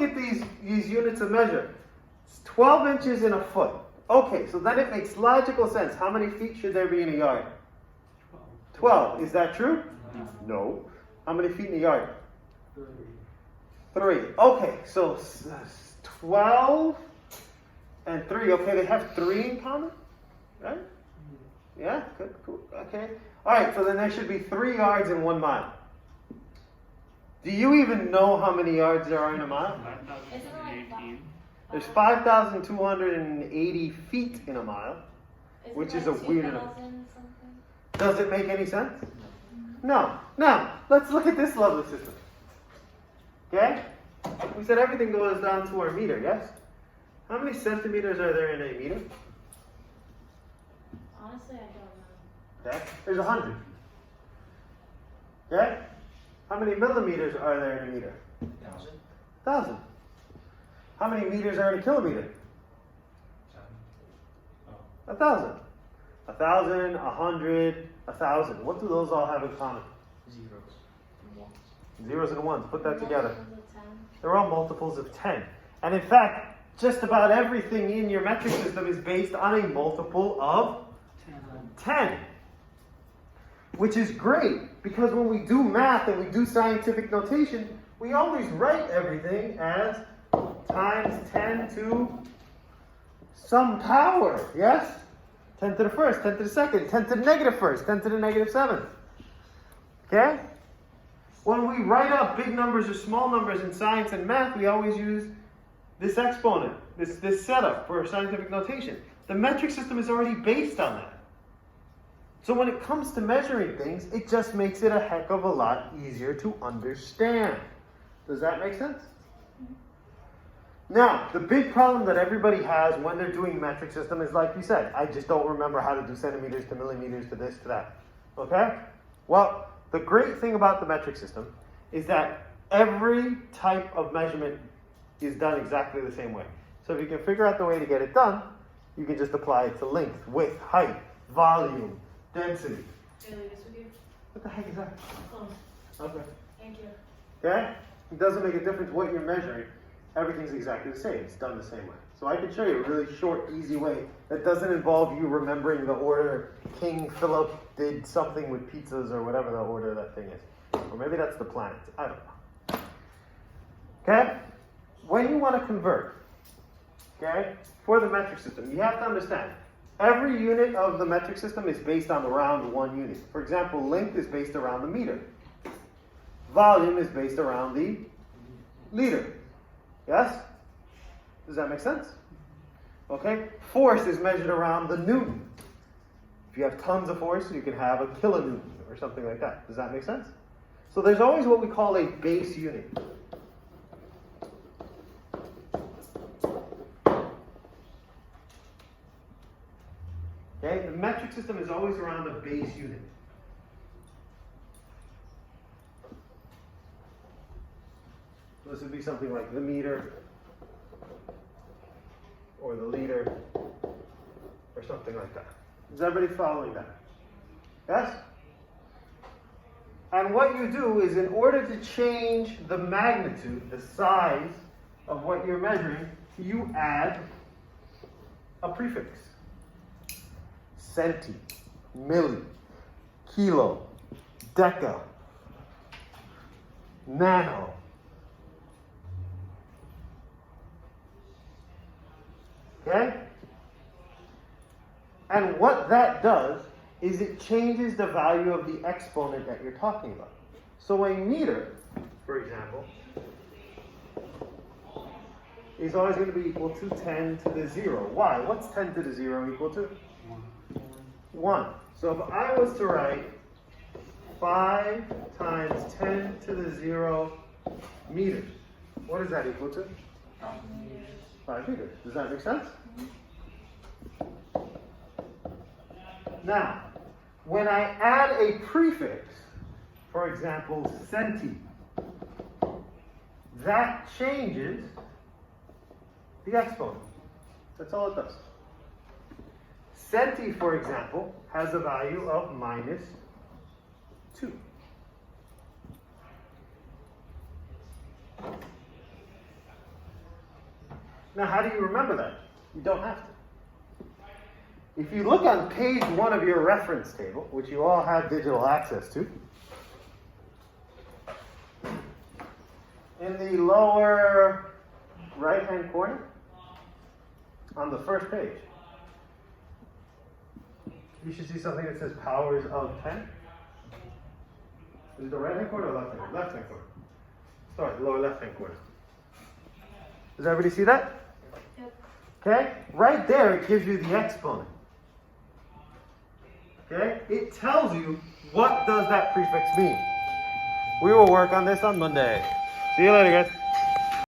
at these units of measure. It's 12 inches in a foot. Okay, so then it makes logical sense. How many feet should there be in a yard? 12. Is that true? No. How many feet in a yard? 3. Okay, so 12 and 3. Okay, they have 3 in common? Right? Yeah, good, cool. Okay. All right, so then there should be 3 yards in 1 mile. Do you even know how many yards there are in a mile? There's 5,280 feet in a mile, which is a weird number. Does it make any sense? No. Now, let's look at this lovely system. Okay? We said everything goes down to our meter, yes? How many centimeters are there in a meter? Honestly, I don't know. Okay? There's 100. Okay? How many millimeters are there in a meter? 1,000. How many meters are in a kilometer? 1,000. 1,000, 100, 1,000. What do those all have in common? Zeros and ones. Put that together. They're all multiples of 10. And in fact, just about everything in your metric system is based on a multiple of 10. Which is great, because when we do math and we do scientific notation, we always write everything as times 10 to some power, yes? 10 to the first, 10 to the second, 10 to the negative first, 10 to the negative seventh. Okay? When we write out big numbers or small numbers in science and math, we always use this exponent, this setup for scientific notation. The metric system is already based on that. So when it comes to measuring things, it just makes it a heck of a lot easier to understand. Does that make sense? Now, the big problem that everybody has when they're doing metric system is, like you said, I just don't remember how to do centimeters to millimeters to this to that. Okay? Well, the great thing about the metric system is that every type of measurement is done exactly the same way. So if you can figure out the way to get it done, you can just apply it to length, width, height, volume, density. Can I leave this with you? What the heck is that? Oh, Okay. thank you. Okay? It doesn't make a difference what you're measuring. Everything's exactly the same. It's done the same way. So I can show you a really short, easy way that doesn't involve you remembering the order King Philip did something with pizzas or whatever the order of that thing is. Or maybe that's the planet. I don't know. Okay? When you want to convert, okay, for the metric system, you have to understand, every unit of the metric system is based on around 1 unit. For example, length is based around the meter. Volume is based around the liter. Yes? Does that make sense? Okay? Force is measured around the newton. If you have tons of force, you can have a kilonewton or something like that. Does that make sense? So there's always what we call a base unit. Okay? The metric system is always around the base unit. So this would be something like the meter, or the liter, or something like that. Is everybody following that? Yes? And what you do is, in order to change the magnitude, the size of what you're measuring, you add a prefix. Centi, milli, kilo, deca, nano. Okay? And what that does is it changes the value of the exponent that you're talking about. So a meter, for example, is always going to be equal to 10 to the 0. Why? What's 10 to the 0 equal to? 1. So if I was to write 5 times 10 to the 0 meters, what is that equal to? 5 meters. Does that make sense? Now, when I add a prefix, for example, centi, that changes the exponent. That's all it does. Centi, for example, has a value of minus 2. Now, how do you remember that? You don't have to. If you look on page 1 of your reference table, which you all have digital access to, in the lower right-hand corner, on the first page, you should see something that says powers of 10. Is it the right-hand corner or left-hand corner? Left-hand corner. Sorry, the lower left-hand corner. Does everybody see that? Yep. Okay? Right there, it gives you the exponent. Okay? It tells you what does that prefix mean. We will work on this on Monday. See you later, guys.